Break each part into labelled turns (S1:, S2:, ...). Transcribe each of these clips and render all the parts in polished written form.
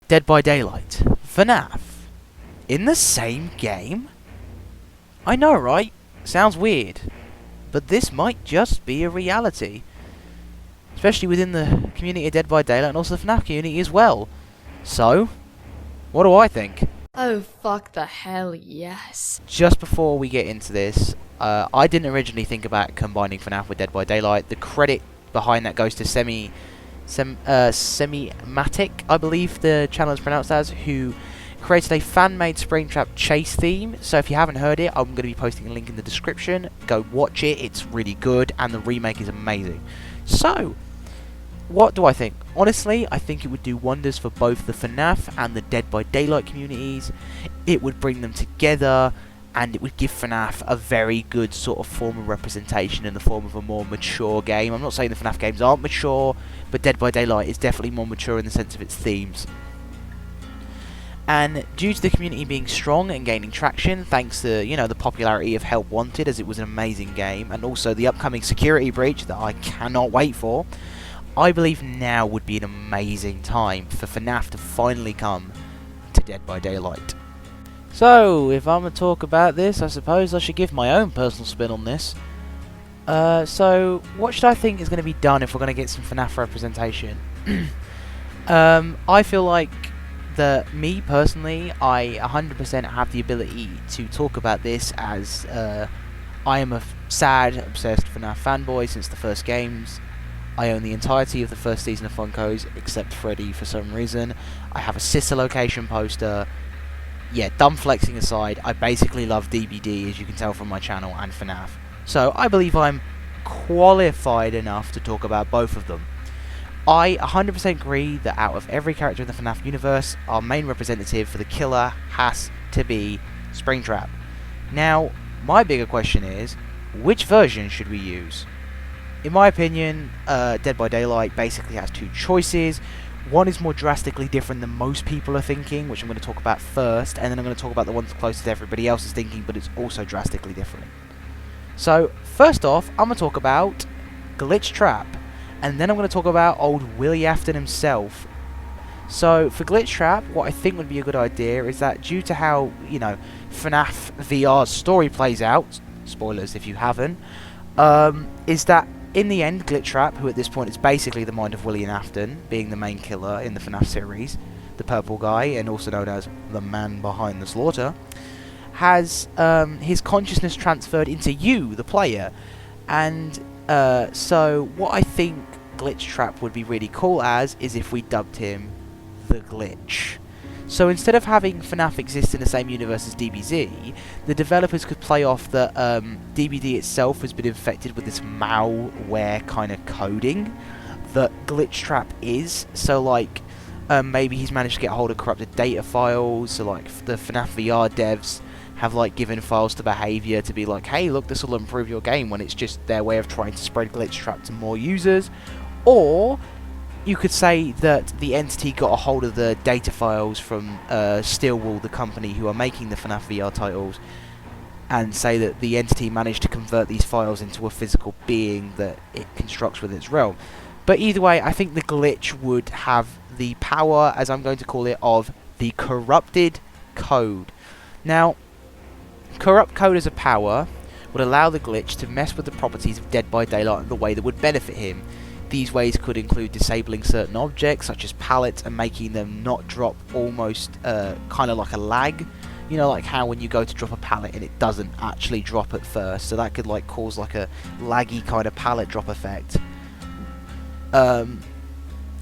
S1: Dead by Daylight, FNAF, in the same game? I know, right? Sounds weird. But this might just be a reality. Especially within the community of Dead by Daylight and also the FNAF community as well. So, what do I think?
S2: Oh, fuck the hell, yes.
S1: Just before we get into this, I didn't originally think about combining FNAF with Dead by Daylight. The credit behind that goes to Semimatic, I believe the channel is pronounced as, who created a fan-made Springtrap chase theme. So if you haven't heard it, I'm going to be posting a link in the description. Go watch it, it's really good, and the remake is amazing. So, what do I think? Honestly, I think it would do wonders for both the FNAF and the Dead by Daylight communities. It would bring them together, and it would give FNAF a very good sort of form of representation in the form of a more mature game. I'm not saying the FNAF games aren't mature, but Dead by Daylight is definitely more mature in the sense of its themes. And due to the community being strong and gaining traction, thanks to, the popularity of Help Wanted, as it was an amazing game, and also the upcoming Security Breach that I cannot wait for, I believe now would be an amazing time for FNAF to finally come to Dead by Daylight. So, if I'm going to talk about this, I suppose I should give my own personal spin on this. So, what should I think is going to be done if we're going to get some FNAF representation? I feel like that me, personally, I 100% have the ability to talk about this as I am a sad, obsessed FNAF fanboy since the first games. I own the entirety of the first season of Funkos, except Freddy for some reason. I have a sister location poster. Yeah, dumb flexing aside, I basically love DBD, as you can tell from my channel, and FNAF. So I believe I'm qualified enough to talk about both of them. I 100% agree that out of every character in the FNAF universe, our main representative for the killer has to be Springtrap. Now, my bigger question is, which version should we use? In my opinion, Dead by Daylight basically has two choices. One is more drastically different than most people are thinking, which I'm going to talk about first, and then I'm going to talk about the one that's closest to everybody else is thinking, but it's also drastically different. So, first off, I'm going to talk about Glitchtrap, and then I'm going to talk about old Willie Afton himself. So, for Glitchtrap, what I think would be a good idea is that due to how, FNAF VR's story plays out, spoilers if you haven't, is that in the end, Glitchtrap, who at this point is basically the mind of William Afton, being the main killer in the FNAF series, the purple guy, and also known as the man behind the slaughter, has his consciousness transferred into you, the player. And so what I think Glitchtrap would be really cool as is if we dubbed him the Glitch. So instead of having FNAF exist in the same universe as DBZ, the developers could play off that DBD itself has been infected with this malware kind of coding that Glitchtrap is. So like, maybe he's managed to get hold of corrupted data files, so like the FNAF VR devs have like given files to Behaviour to be like, hey look, this will improve your game, when it's just their way of trying to spread Glitchtrap to more users. Or you could say that the entity got a hold of the data files from Steelwall, the company who are making the FNAF VR titles, and say that the entity managed to convert these files into a physical being that it constructs with its realm. But either way, I think the Glitch would have the power, as I'm going to call it, of the corrupted code. Now, corrupt code as a power would allow the Glitch to mess with the properties of Dead by Daylight in the way that would benefit him. These ways could include disabling certain objects, such as pallets, and making them not drop almost kind of like a lag. You know, like how when you go to drop a pallet and it doesn't actually drop at first. So that could like cause like a laggy kind of pallet drop effect.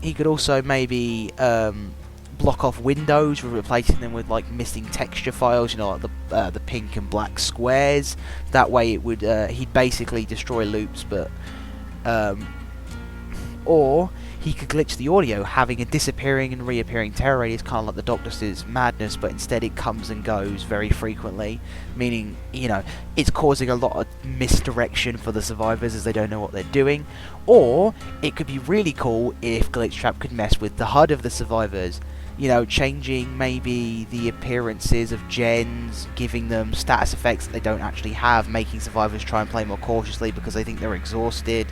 S1: He could also maybe block off windows, replacing them with like missing texture files. You know, like the pink and black squares. That way it would he'd basically destroy loops, but or he could glitch the audio, having a disappearing and reappearing terror radius, kind of like the Doctor's madness, but instead it comes and goes very frequently, meaning, it's causing a lot of misdirection for the survivors as they don't know what they're doing. Or it could be really cool if Glitchtrap could mess with the HUD of the survivors, changing maybe the appearances of gens, giving them status effects that they don't actually have, making survivors try and play more cautiously because they think they're exhausted,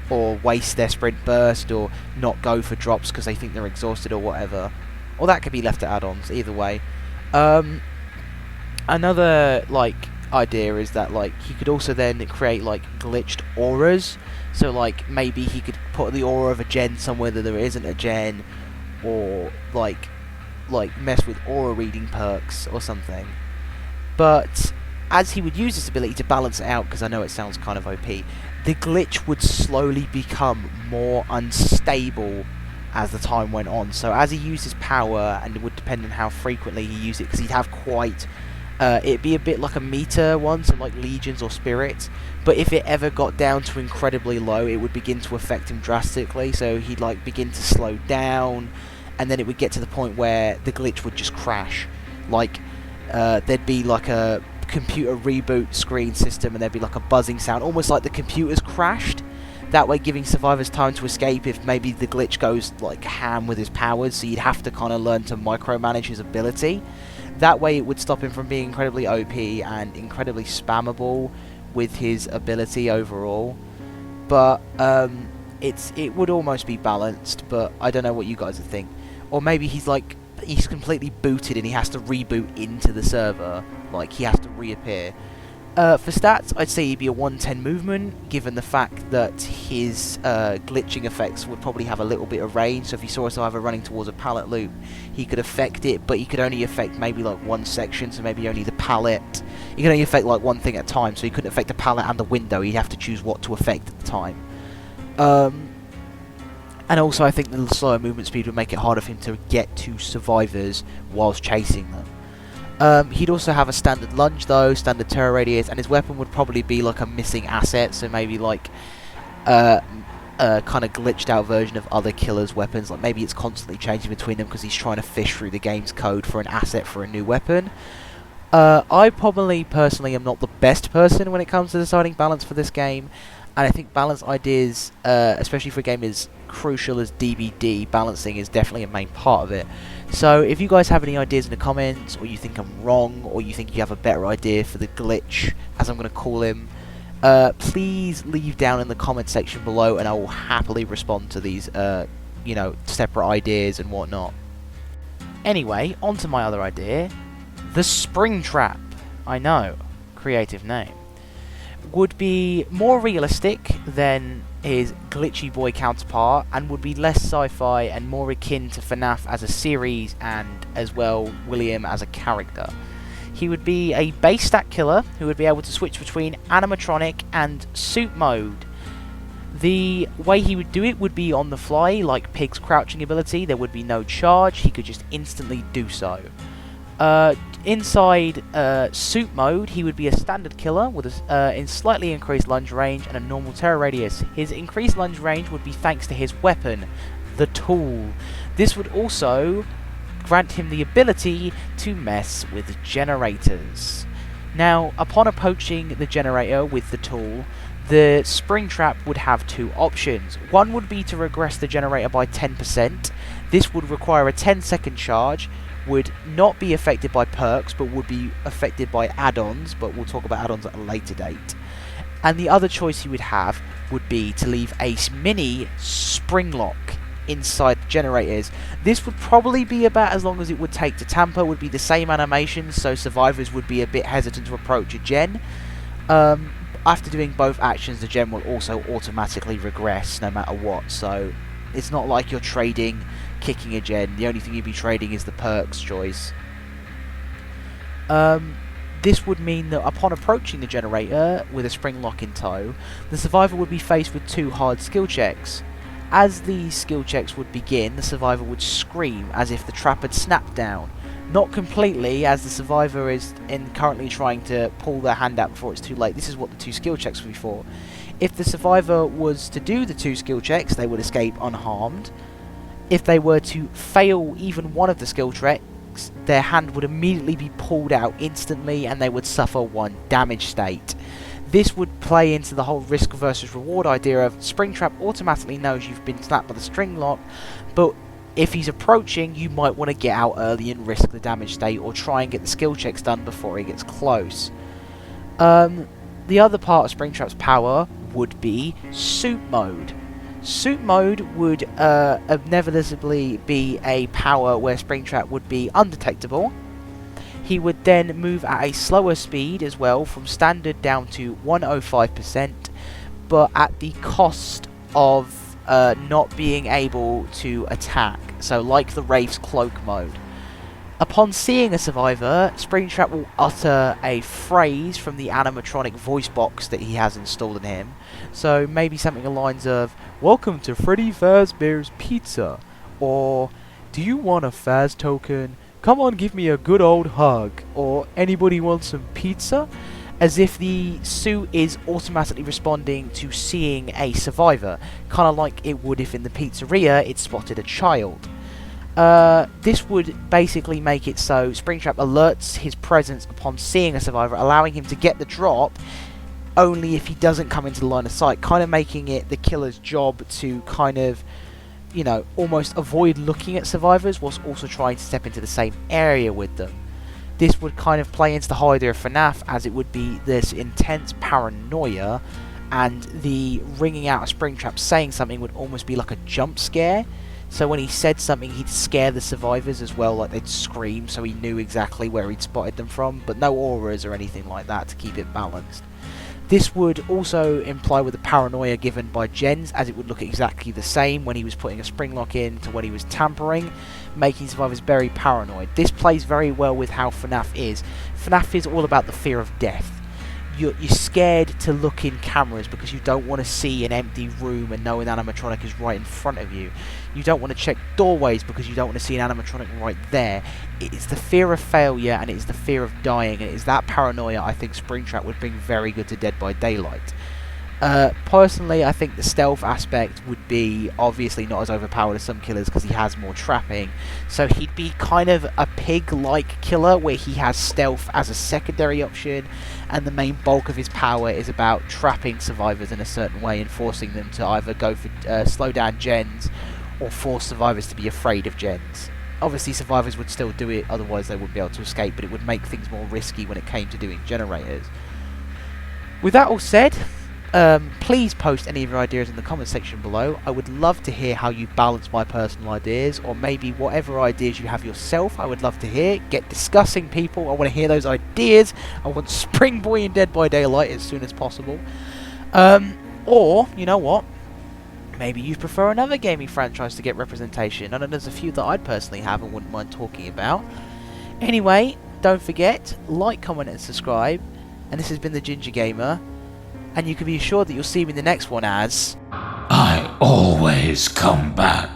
S1: or waste their sprint burst, or not go for drops because they think they're exhausted or whatever. or that could be left to add-ons. Either way. Another like idea is that like he could also then create like glitched auras. So like maybe he could put the aura of a gen somewhere that there isn't a gen, or like mess with aura reading perks or something. But as he would use this ability to balance it out, because I know it sounds kind of OP, the glitch would slowly become more unstable as the time went on. So as he used his power, and it would depend on how frequently he used it, because he'd have quite... it'd be a bit like a meter one, so like legions or spirits, but if it ever got down to incredibly low, it would begin to affect him drastically, so he'd like begin to slow down, and then it would get to the point where the glitch would just crash. Like, there'd be like a computer reboot screen system, and there'd be like a buzzing sound, almost like the computer's crashed. That way giving survivors time to escape if maybe the glitch goes like ham with his powers, so you'd have to kind of learn to micromanage his ability. That way it would stop him from being incredibly OP and incredibly spammable with his ability overall. But it would almost be balanced, but I don't know what you guys would think. Or maybe he's completely booted and he has to reboot into the server, like he has to reappear. For stats, I'd say he'd be a 110 movement, given the fact that his glitching effects would probably have a little bit of range. So if you saw a survivor running towards a pallet loop, he could affect it, but he could only affect maybe like one section, so maybe only the pallet. He could only affect like one thing at a time, so he couldn't affect the pallet and the window. He'd have to choose what to affect at the time. And also I think the slower movement speed would make it harder for him to get to survivors whilst chasing them. He'd also have a standard lunge though, standard terror radius, and his weapon would probably be like a missing asset, so maybe like a kind of glitched out version of other killers' weapons, like maybe it's constantly changing between them because he's trying to fish through the game's code for an asset for a new weapon. I probably personally am not the best person when it comes to deciding balance for this game, and I think balance ideas, especially for a game as crucial as DBD, balancing is definitely a main part of it. So if you guys have any ideas in the comments, or you think I'm wrong, or you think you have a better idea for the glitch, as I'm going to call him, please leave down in the comment section below, and I will happily respond to these, you know, separate ideas and whatnot. Anyway, on to my other idea, the Springtrap. I know, creative name. Would be more realistic than his glitchy boy counterpart, and would be less sci-fi and more akin to FNAF as a series, and as well William as a character. He would be a base stat killer who would be able to switch between animatronic and suit mode. The way he would do it would be on the fly, like Pig's crouching ability. There would be no charge, he could just instantly do so. Inside suit mode, he would be a standard killer with a slightly increased lunge range and a normal terror radius. His increased lunge range would be thanks to his weapon, the tool. This would also grant him the ability to mess with generators. Now, upon approaching the generator with the tool, the Springtrap would have two options. One would be to regress the generator by 10%. This would require a 10-second charge, would not be affected by perks, but would be affected by add-ons, but we'll talk about add-ons at a later date. And the other choice he would have would be to leave a mini spring lock inside the generators. This would probably be about as long as it would take to tamper, would be the same animation, so survivors would be a bit hesitant to approach a gen. After doing both actions, the gen will also automatically regress no matter what, so it's not like you're trading kicking a gen. The only thing you'd be trading is the perks choice. This would mean that upon approaching the generator with a spring lock in tow, the survivor would be faced with two hard skill checks. As these skill checks would begin, the survivor would scream as if the trap had snapped down. Not completely, as the survivor is currently trying to pull their hand out before it's too late. This is what the two skill checks would be for. If the survivor was to do the two skill checks, they would escape unharmed. If they were to fail even one of the skill checks, their hand would immediately be pulled out instantly and they would suffer one damage state. This would play into the whole risk versus reward idea of Springtrap automatically knows you've been snapped by the string lock, but if he's approaching, you might want to get out early and risk the damage state, or try and get the skill checks done before he gets close. The other part of Springtrap's power would be suit mode. Suit mode would inevitably be a power where Springtrap would be undetectable. He would then move at a slower speed as well, from standard down to 105%, but at the cost of not being able to attack, so like the Wraith's Cloak mode. Upon seeing a survivor, Springtrap will utter a phrase from the animatronic voice box that he has installed in him. So maybe something along the lines of, "Welcome to Freddy Fazbear's Pizza," or "Do you want a Faz token? Come on, give me a good old hug," or "Anybody want some pizza?" As if the suit is automatically responding to seeing a survivor, kind of like it would if in the pizzeria it spotted a child. This would basically make it so Springtrap alerts his presence upon seeing a survivor, allowing him to get the drop only if he doesn't come into the line of sight, kind of making it the killer's job to kind of, you know, almost avoid looking at survivors whilst also trying to step into the same area with them. This would kind of play into the whole idea of FNAF, as it would be this intense paranoia, and the ringing out of Springtrap saying something would almost be like a jump scare. So when he said something, he'd scare the survivors as well, like they'd scream, so he knew exactly where he'd spotted them from, but no auras or anything like that to keep it balanced. This would also imply with the paranoia given by Jens, as it would look exactly the same when he was putting a spring lock in to when he was tampering, making survivors very paranoid. This plays very well with how FNAF is. FNAF is all about the fear of death. You're scared to look in cameras because you don't want to see an empty room and know an animatronic is right in front of you. You don't want to check doorways because you don't want to see an animatronic right there. It's the fear of failure, and it's the fear of dying, and it's that paranoia I think Springtrap would bring very good to Dead by Daylight. Personally, I think the stealth aspect would be obviously not as overpowered as some killers because he has more trapping. So he'd be kind of a pig-like killer where he has stealth as a secondary option, and the main bulk of his power is about trapping survivors in a certain way and forcing them to either go for slow down gens or force survivors to be afraid of gens. Obviously survivors would still do it, otherwise they wouldn't be able to escape, but it would make things more risky when it came to doing generators. With that all said, please post any of your ideas in the comment section below. I would love to hear how you balance my personal ideas, or maybe whatever ideas you have yourself. I would love to hear. Get discussing, people. I want to hear those ideas. I want Spring Boy in Dead by Daylight as soon as possible. Or, you know what? Maybe you prefer another gaming franchise to get representation. I know there's a few that I'd personally have and wouldn't mind talking about. Anyway, don't forget, like, comment and subscribe. And this has been the Ginger Gamer. And you can be assured that you'll see me in the next one as...
S3: I always come back.